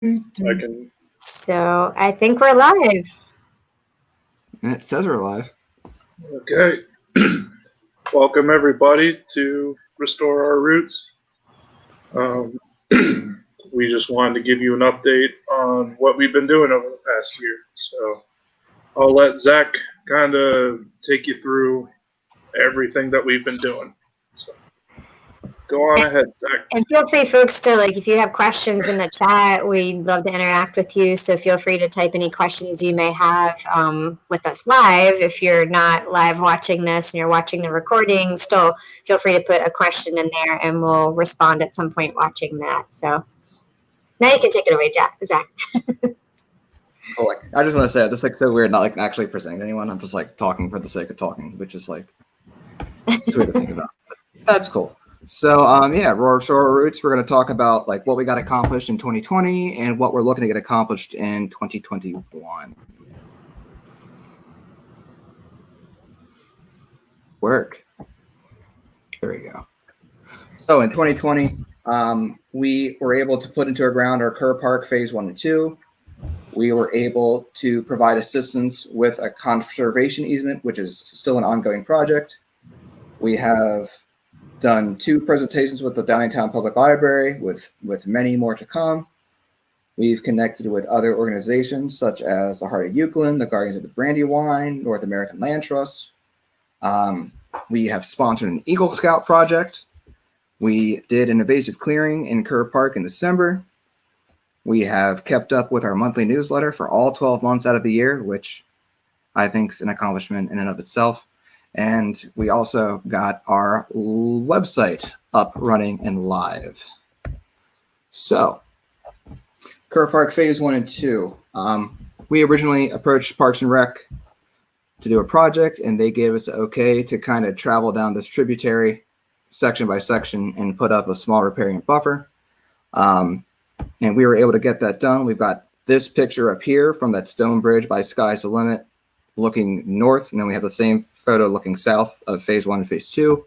I can. So I think we're live. And it says we're live. Okay. Welcome everybody to Restore Our Roots. Um, we just wanted to give you an update on what we've been doing over the past year. So I'll let Zach kind of take you through everything that we've been doing. So go on ahead, Zach. And feel free, folks, to if you have questions in the chat, we'd love to interact with you. So feel free to type any questions you may have with us live. If you're not live watching this and you're watching the recording, still feel free to put a question in there and we'll respond at some point watching that. So now you can take it away, Zach. Cool. I just want to say this so weird, not actually presenting to anyone. I'm just talking for the sake of talking, which is it's weird to think about. But that's cool. So yeah, ROR Roots. We're going to talk about what we got accomplished in 2020 and what we're looking to get accomplished in 2021. Work. There we go. So in 2020, we were able to put into the ground our Kerr Park Phase 1 and 2. We were able to provide assistance with a conservation easement, which is still an ongoing project. We have done 2 presentations with the Downingtown Public Library, with many more to come. We've connected with other organizations such as the Heart of Euclid, the Guardians of the Brandywine, North American Land Trust. We have sponsored an Eagle Scout project. We did an invasive clearing in Kerr Park in December. We have kept up with our monthly newsletter for all 12 months out of the year, which I think is an accomplishment in and of itself. And we also got our website up, running, and live. So, Kerr Park Phase 1 and 2. We originally approached Parks and Rec to do a project, and they gave us okay to kind of travel down this tributary section by section and put up a small riparian buffer. And we were able to get that done. We've got this picture up here from that stone bridge by Sky's the Limit looking north. And then we have the same photo looking south of Phase 1 and Phase 2.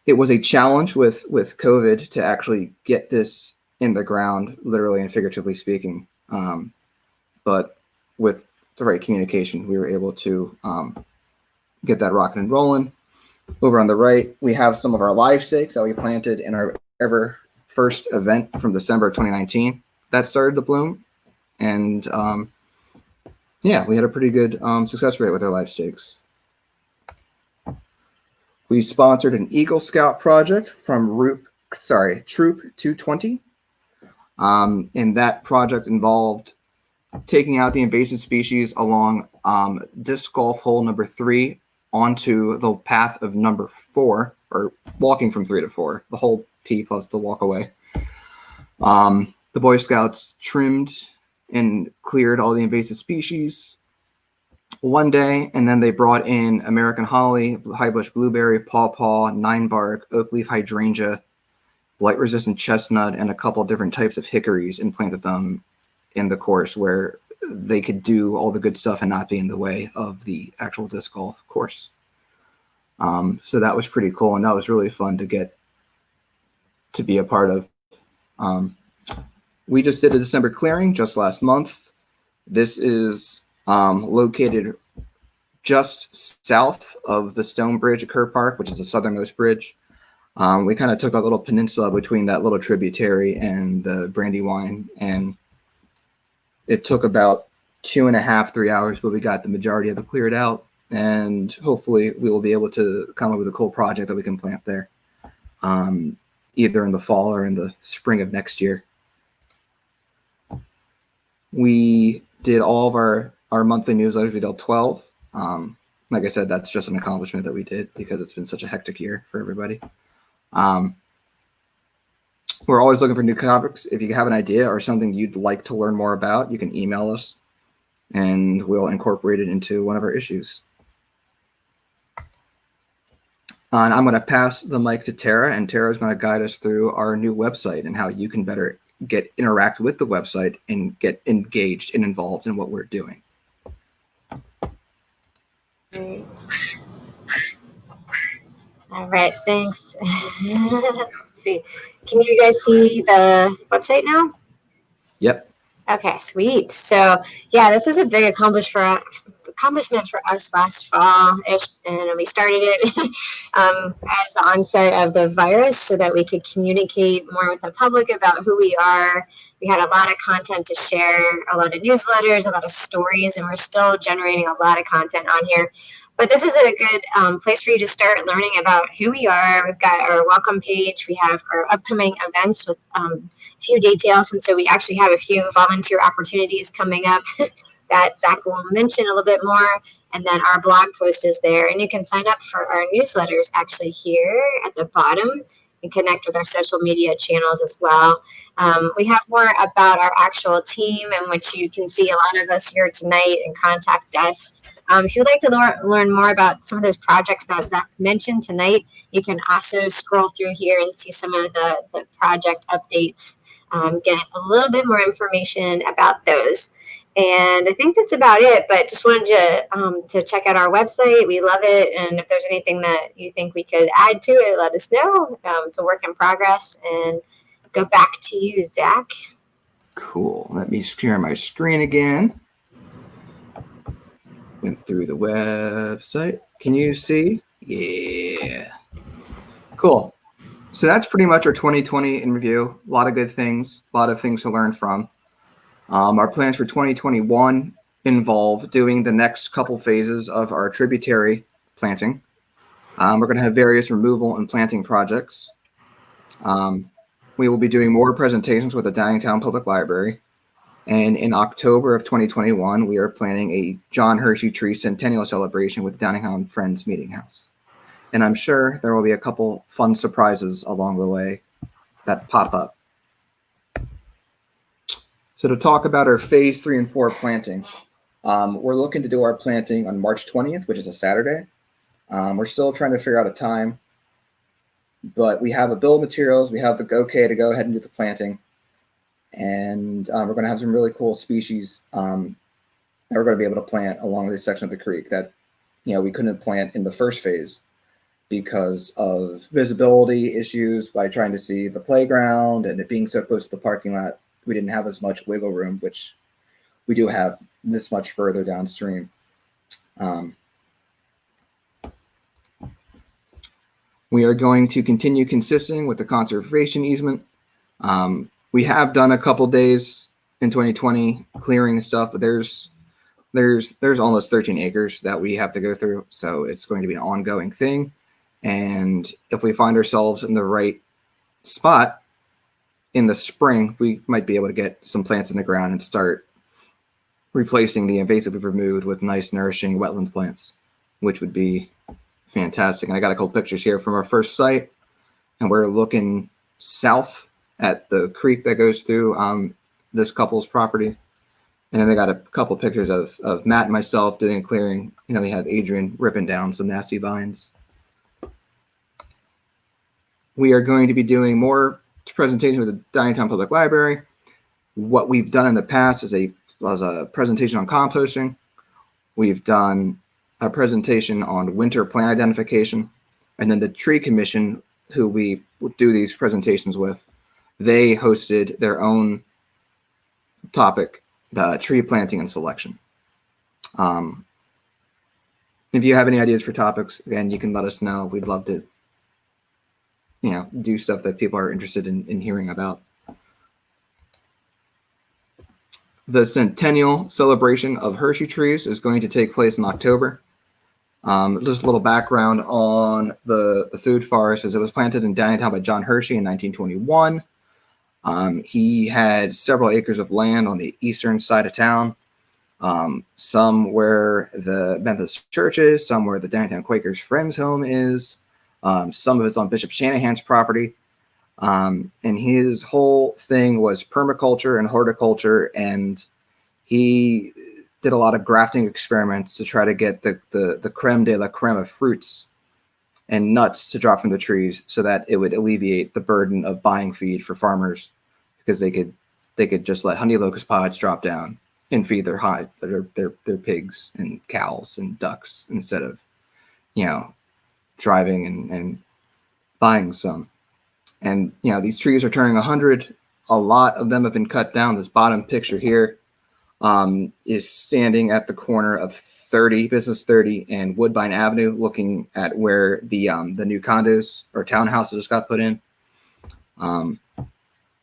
It was a challenge with COVID to actually get this in the ground, literally and figuratively speaking. But with the right communication, we were able to get that rocking and rolling. Over on the right, we have some of our live stakes that we planted in our ever first event from December of 2019 that started to bloom. And yeah, we had a pretty good success rate with our live stakes. We sponsored an Eagle Scout project from Troop 220. And that project involved taking out the invasive species along disc golf hole number 3 onto the path of number 4, or walking from 3 to 4, the whole T plus the walk away. The Boy Scouts trimmed and cleared all the invasive species one day, and then they brought in American holly, high bush blueberry, pawpaw, 9-bark, oak leaf hydrangea, blight resistant chestnut, and a couple different types of hickories, and planted them in the course where they could do all the good stuff and not be in the way of the actual disc golf course. So that was pretty cool, and that was really fun to get to be a part of. We just did a December clearing just last month. This is located just south of the stone bridge at Kerr Park, which is the southernmost bridge. We kind of took a little peninsula between that little tributary and the Brandywine, and it took about 2.5, 3 hours, but we got the majority of it cleared out, and hopefully we will be able to come up with a cool project that we can plant there, either in the fall or in the spring of next year. We did all of our monthly newsletters. We did 12. Like I said, that's just an accomplishment that we did because it's been such a hectic year for everybody. We're always looking for new topics. If you have an idea or something you'd like to learn more about, you can email us and we'll incorporate it into one of our issues. And I'm going to pass the mic to Tara, and Tara is going to guide us through our new website and how you can better interact with the website and get engaged and involved in what we're doing. All right, thanks. Let's see. Can you guys see the website now? Yep. Okay, sweet. So yeah, this is a big accomplishment for us last fall-ish, and we started it as the onset of the virus so that we could communicate more with the public about who we are. We had a lot of content to share, a lot of newsletters, a lot of stories, and we're still generating a lot of content on here. But this is a good place for you to start learning about who we are. We've got our welcome page. We have our upcoming events with few details, and so we actually have a few volunteer opportunities coming up that Zach will mention a little bit more, and then our blog post is there, and you can sign up for our newsletters actually here at the bottom and connect with our social media channels as well. We have more about our actual team, in which you can see a lot of us here tonight and contact us. If you'd like to learn more about some of those projects that Zach mentioned tonight, you can also scroll through here and see some of the project updates, get a little bit more information about those. And I think that's about it, but just wanted to check out our website. We love it. And if there's anything that you think we could add to it, let us know. It's a work in progress. And go back to you, Zach. Cool. Let me share my screen again. Went through the website. Can you see? Yeah. Cool. So that's pretty much our 2020 in review. A lot of good things, a lot of things to learn from. Our plans for 2021 involve doing the next couple phases of our tributary planting. We're going to have various removal and planting projects. We will be doing more presentations with the Downingtown Public Library. And in October of 2021, we are planning a John Hershey Tree Centennial celebration with the Downingtown Friends Meeting House. And I'm sure there will be a couple fun surprises along the way that pop up. So to talk about our phase 3 and 4 planting, we're looking to do our planting on March 20th, which is a Saturday. We're still trying to figure out a time, but we have a bill of materials. We have the okay to go ahead and do the planting. And we're going to have some really cool species that we're going to be able to plant along this section of the creek that, we couldn't plant in the first phase because of visibility issues by trying to see the playground and it being so close to the parking lot. We didn't have as much wiggle room, which we do have this much further downstream. We are going to continue consistent with the conservation easement. We have done a couple days in 2020 clearing stuff, but there's almost 13 acres that we have to go through. So it's going to be an ongoing thing. And if we find ourselves in the right spot in the spring, we might be able to get some plants in the ground and start replacing the invasive we've removed with nice, nourishing wetland plants, which would be fantastic. And I got a couple pictures here from our first site, and we're looking south at the creek that goes through this couple's property. And then they got a couple pictures of Matt and myself doing clearing. We have Adrian ripping down some nasty vines. We are going to be doing more presentation with the Downingtown Public Library. What we've done in the past is a presentation on composting. We've done a presentation on winter plant identification. And then the Tree Commission, who we do these presentations with, they hosted their own topic, the tree planting and selection. If you have any ideas for topics, again, you can let us know. We'd love to do stuff that people are interested in hearing about. The centennial celebration of Hershey trees is going to take place in October. Just a little background on the food forest, as it was planted in Downingtown by John Hershey in 1921. He had several acres of land on the eastern side of town, some where the Methodist church is, some where the Downingtown Quakers Friends home is. Some of it's on Bishop Shanahan's property. And his whole thing was permaculture and horticulture. And he did a lot of grafting experiments to try to get the creme de la creme of fruits and nuts to drop from the trees so that it would alleviate the burden of buying feed for farmers, because they could just let honey locust pods drop down and feed their pigs and cows and ducks instead of, driving and buying some. And, you know, these trees are turning 100. A lot of them have been cut down. This bottom picture here is standing at the corner of 30, Business 30 and Woodbine Avenue, looking at where the new condos or townhouses got put in.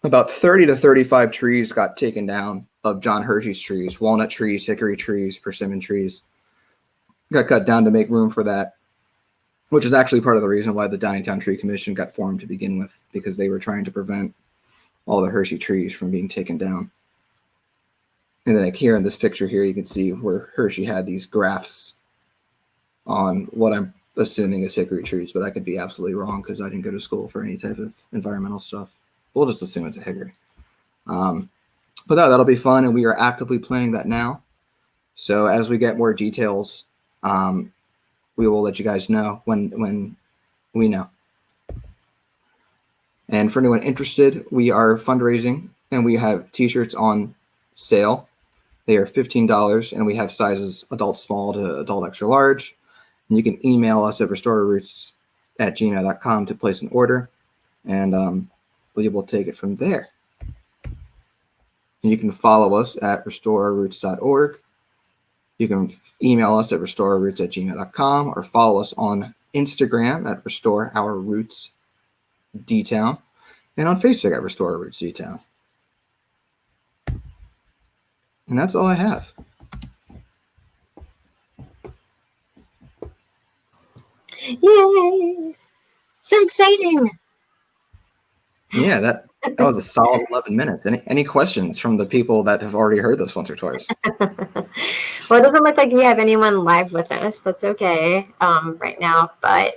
About 30 to 35 trees got taken down of John Hershey's trees, walnut trees, hickory trees, persimmon trees. Got cut down to make room for that, which is actually part of the reason why the Downingtown Tree Commission got formed to begin with, because they were trying to prevent all the Hershey trees from being taken down. And then like here in this picture here, you can see where Hershey had these grafts on what I'm assuming is hickory trees, but I could be absolutely wrong because I didn't go to school for any type of environmental stuff. We'll just assume it's a hickory. But that'll be fun, and we are actively planning that now. So as we get more details, we will let you guys know when we know. And for anyone interested, we are fundraising, and we have t-shirts on sale. They are $15, and we have sizes adult small to adult extra large. And you can email us at restorerroots@gmail.com to place an order, and we will take it from there. And you can follow us at restorerroots.org. You can email us at restorerroots@gmail.com or follow us on Instagram at RestoreOurRootsDtown and on Facebook at RestoreOurRootsDtown. And that's all I have. Yay! So exciting. Yeah, that was a solid 11 minutes. Any questions from the people that have already heard this once or twice? Well, it doesn't look like we have anyone live with us. That's okay right now. But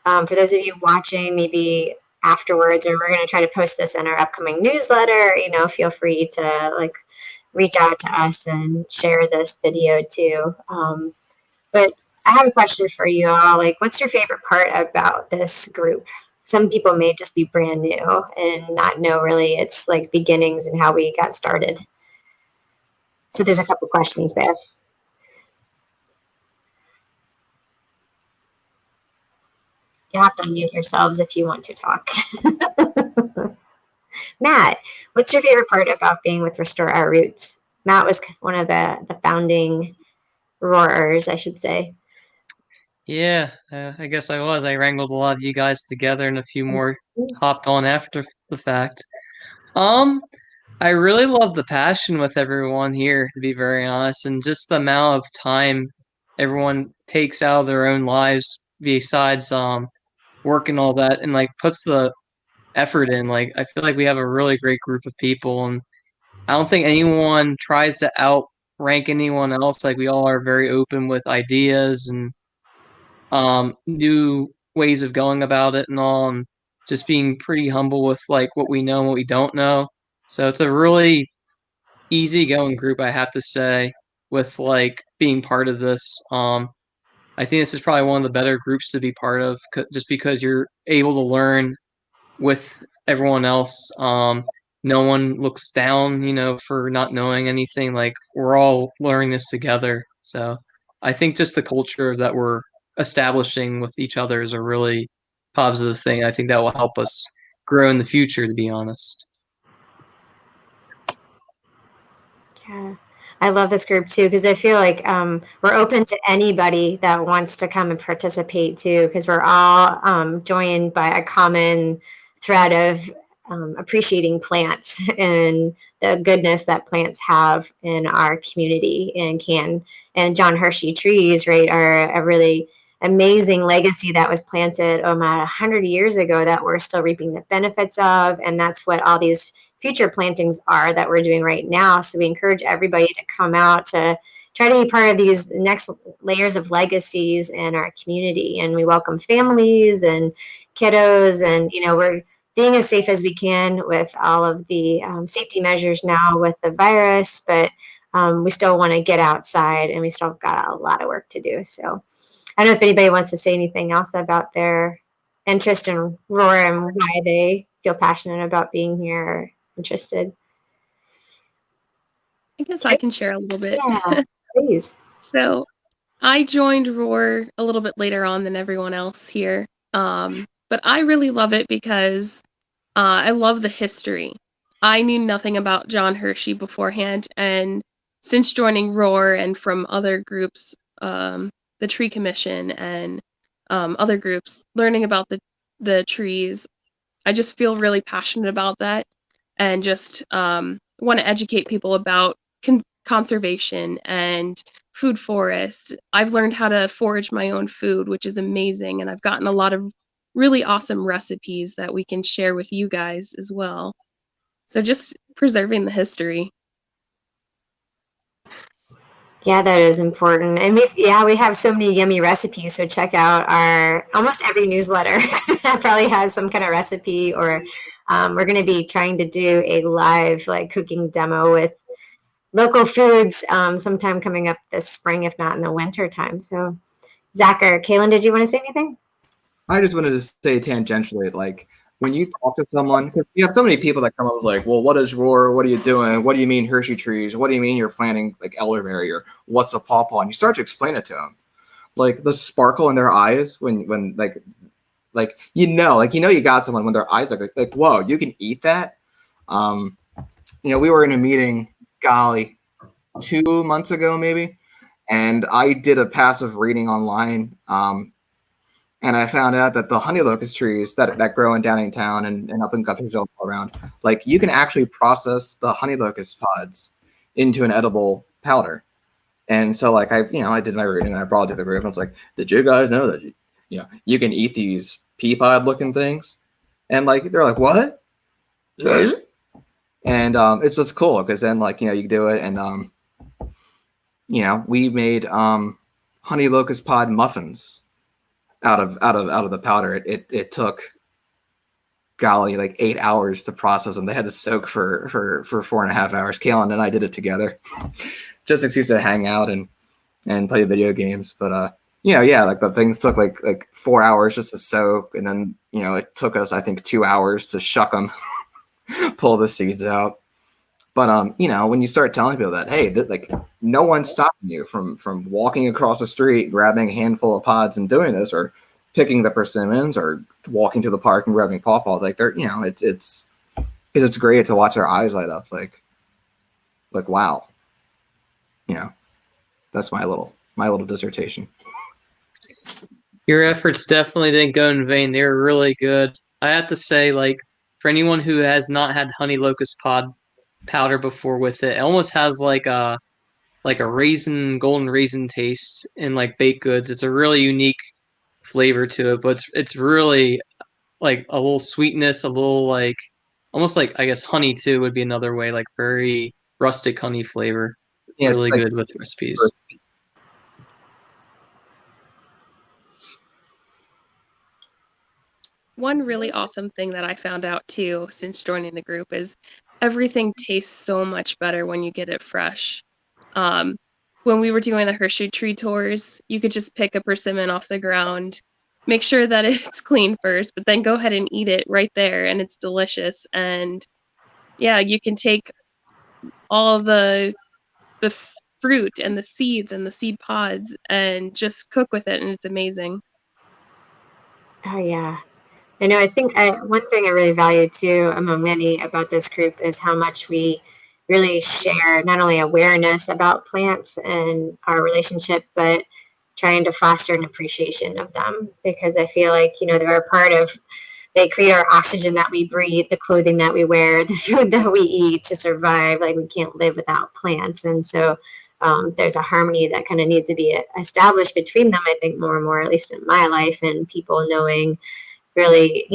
for those of you watching, maybe afterwards, and we're going to try to post this in our upcoming newsletter, you know, feel free to reach out to us and share this video too. But I have a question for you all. What's your favorite part about this group? Some people may just be brand new and not know really its beginnings and how we got started. So there's a couple questions there. You have to unmute yourselves if you want to talk. Matt, what's your favorite part about being with Restore Our Roots? Matt was one of the founding RORers, I should say. Yeah, I guess I was. I wrangled a lot of you guys together, and a few more hopped on after the fact. I really love the passion with everyone here, to be very honest, and just the amount of time everyone takes out of their own lives besides work and all that, and puts the effort in. I feel like we have a really great group of people, and I don't think anyone tries to outrank anyone else. We all are very open with ideas and new ways of going about it and all, and just being pretty humble with what we know and what we don't know. So it's a really easygoing group, I have to say, with being part of this. I think this is probably one of the better groups to be part of, just because you're able to learn with everyone else. No one looks down, for not knowing anything. We're all learning this together. So I think just the culture that we're establishing with each other is a really positive thing. I think that will help us grow in the future, to be honest. Yeah, I love this group too, because I feel like we're open to anybody that wants to come and participate too, because we're all joined by a common thread of appreciating plants and the goodness that plants have in our community and John Hershey trees, right, are a really amazing legacy that was planted about 100 years ago that we're still reaping the benefits of, and that's what all these future plantings are that we're doing right now. So we encourage everybody to come out to try to be part of these next layers of legacies in our community. And we welcome families and kiddos, and we're being as safe as we can with all of the safety measures now with the virus, but we still want to get outside, and we still got a lot of work to do. So I don't know if anybody wants to say anything else about their interest in ROR and why they feel passionate about being here or interested. I guess I can share a little bit. Yeah, please. So I joined ROR a little bit later on than everyone else here. But but I really love it because I love the history. I knew nothing about John Hershey beforehand, and since joining ROR and from other groups, the Tree Commission and other groups, learning about the trees, I just feel really passionate about that, and just want to educate people about conservation and food forests. I've learned how to forage my own food, which is amazing, and I've gotten a lot of really awesome recipes that we can share with you guys as well. So just preserving the history. Yeah, that is important. And we have so many yummy recipes. So check out our almost every newsletter that probably has some kind of recipe, or we're going to be trying to do a live like cooking demo with local foods sometime coming up this spring, if not in the winter time. So Zach or Kaylin, did you want to say anything? I just wanted to say tangentially, like when you talk to someone, because you have so many people that come up with like, well, what is ROR? What are you doing? What do you mean Hershey trees? What do you mean you're planting like elderberry, or what's a pawpaw? And you start to explain it to them, like the sparkle in their eyes when you got someone when their eyes like whoa, you can eat that. We were in a meeting, golly, 2 months ago maybe, and I did a passive reading online. And I found out that the honey locust trees that grow in Downingtown and up in Guthersville all around, like you can actually process the honey locust pods into an edible powder. And so like I did my reading and I brought it to the group and I was like, did you guys know that you can eat these pea pod looking things? And like they're like, what? And it's just cool because then like you do it and we made honey locust pod muffins out of the powder. It took golly like 8 hours to process them. They had to soak for 4.5 hours. Kaylin and I did it together. Just an excuse to hang out and play video games. But like the things took like 4 hours just to soak, and then it took us I think 2 hours to shuck them, pull the seeds out. But when you start telling people that, hey, like no one's stopping you from walking across the street, grabbing a handful of pods and doing this, or picking the persimmons, or walking to the park and grabbing pawpaws, like they're it's great to watch their eyes light up, like wow, that's my little dissertation. Your efforts definitely didn't go in vain. They were really good. I have to say, like, for anyone who has not had honey locust pod powder before with it, it almost has like a golden raisin taste in like baked goods. It's a really unique flavor to it, but it's really like a little sweetness, a little like almost like I guess honey too would be another way, like very rustic honey flavor. Yeah, Really it's like, good with recipes. One really awesome thing that I found out too since joining the group is everything tastes so much better when you get it fresh. When we were doing the Hershey tree tours, you could just pick a persimmon off the ground, make sure that it's clean first, but then go ahead and eat it right there, and it's delicious. And yeah, you can take all the fruit and the seeds and the seed pods and just cook with it, and it's amazing. Oh yeah. I know. I think one thing I really value too, among many, about this group is how much we really share not only awareness about plants and our relationship, but trying to foster an appreciation of them. Because I feel like they're a part of. They create our oxygen that we breathe, the clothing that we wear, the food that we eat to survive. Like we can't live without plants, and so there's a harmony that kind of needs to be established between them. I think more and more, at least in my life, and people knowing really,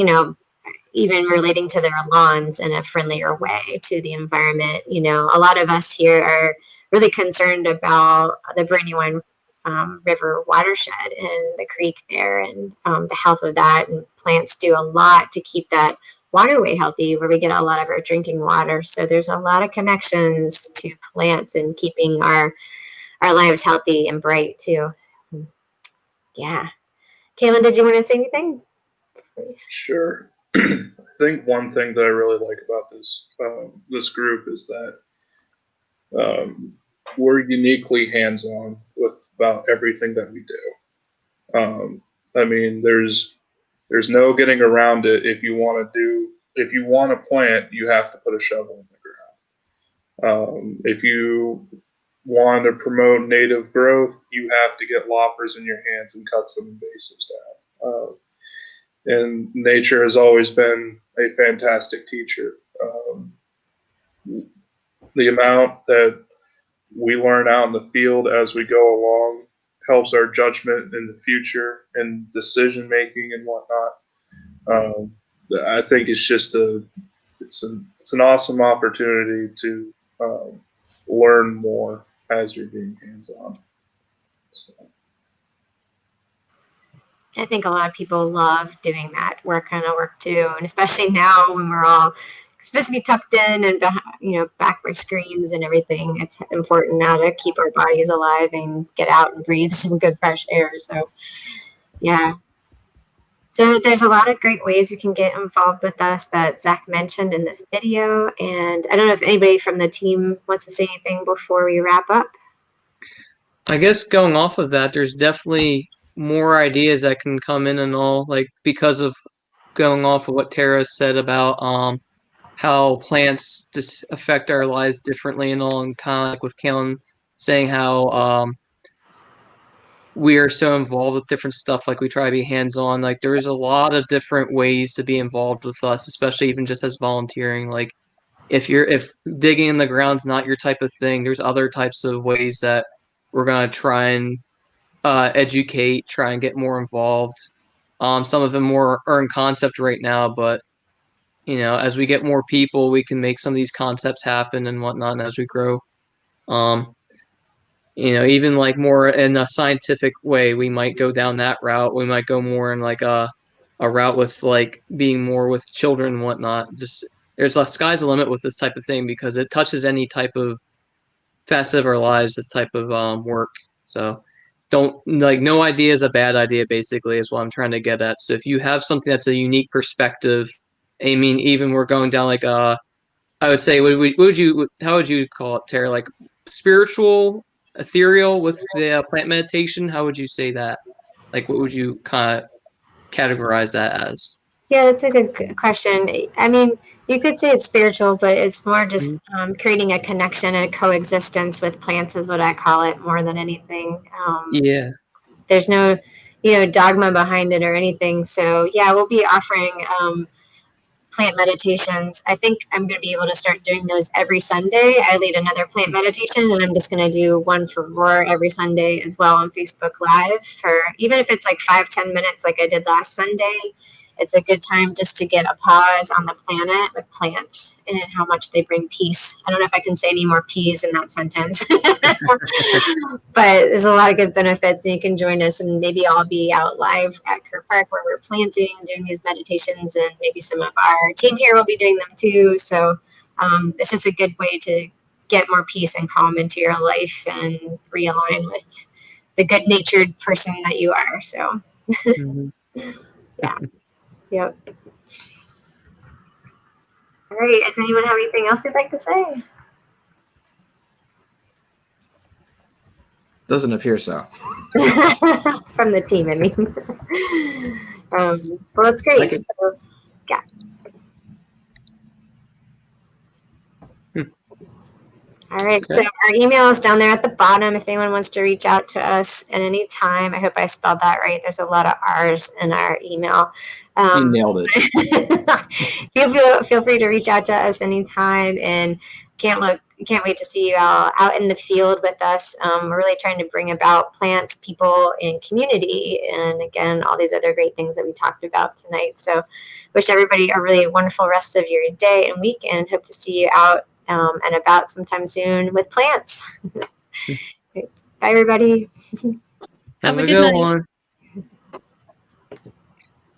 even relating to their lawns in a friendlier way to the environment. A lot of us here are really concerned about the Brandywine River watershed and the creek there, and the health of that. And plants do a lot to keep that waterway healthy, where we get a lot of our drinking water. So there's a lot of connections to plants and keeping our lives healthy and bright too. Yeah. Kaylin, did you want to say anything? Sure. I think one thing that I really like about this group is that we're uniquely hands-on with about everything that we do. I mean, there's There's no getting around it. If you want to plant, you have to put a shovel in the ground. If you want to promote native growth, you have to get loppers in your hands and cut some invasives down. And nature has always been a fantastic teacher. The amount that we learn out in the field as we go along helps our judgment in the future and decision making and whatnot. I think it's just it's an awesome opportunity to learn more as you're being hands-on. So. I think a lot of people love doing that kind of work too, and especially now when we're all supposed to be tucked in and back by screens and everything. It's important now to keep our bodies alive and get out and breathe some good fresh air. So, yeah. So there's a lot of great ways you can get involved with us that Zach mentioned in this video. And I don't know if anybody from the team wants to say anything before we wrap up. I guess going off of that, there's definitely more ideas that can come in and all, like because of going off of what Tara said about how plants just affect our lives differently and all, and kind of like with Kalen saying how we are so involved with different stuff, like we try to be hands-on. Like there's a lot of different ways to be involved with us, especially even just as volunteering. Like if digging in the ground's not your type of thing, there's other types of ways that we're gonna try and educate, try and get more involved. Some of them more are in concept right now, but as we get more people, we can make some of these concepts happen and whatnot. And as we grow, even like more in a scientific way, we might go down that route. We might go more in like a route with like being more with children and whatnot. Just there's a sky's the limit with this type of thing because it touches any type of facet of our lives. This type of work. So don't no idea is a bad idea. Basically, is what I'm trying to get at. So if you have something that's a unique perspective, I mean, even we're going down like I would say, how would you call it, Tara? Like spiritual, ethereal with the plant meditation? How would you say that? Like, what would you kind of categorize that as? Yeah, that's a good question. I mean, you could say it's spiritual, but it's more just creating a connection and a coexistence with plants is what I call it more than anything. Yeah. There's no, dogma behind it or anything. So yeah, we'll be offering plant meditations. I think I'm going to be able to start doing those every Sunday. I lead another plant meditation, and I'm just going to do one for ROR every Sunday as well on Facebook Live for even if it's like 5-10 minutes like I did last Sunday. It's a good time just to get a pause on the planet with plants and how much they bring peace. I don't know if I can say any more peas in that sentence, but there's a lot of good benefits, and you can join us, and maybe I'll be out live at Kerr Park where we're planting, doing these meditations, and maybe some of our team here will be doing them too. So it's just a good way to get more peace and calm into your life and realign with the good-natured person that you are. So yeah. Yep. All right. Does anyone have anything else you'd like to say? Doesn't appear so. From the team, I mean. Well, that's great. So, yeah. All right. Okay. So our email is down there at the bottom if anyone wants to reach out to us at any time. I hope I spelled that right. There's a lot of R's in our email. You nailed it. Feel free to reach out to us anytime, and can't wait to see you all out in the field with us. We're really trying to bring about plants, people, and community, and again, all these other great things that we talked about tonight. So wish everybody a really wonderful rest of your day and week, and hope to see you out and about sometime soon with plants. Bye, everybody. Have a good night.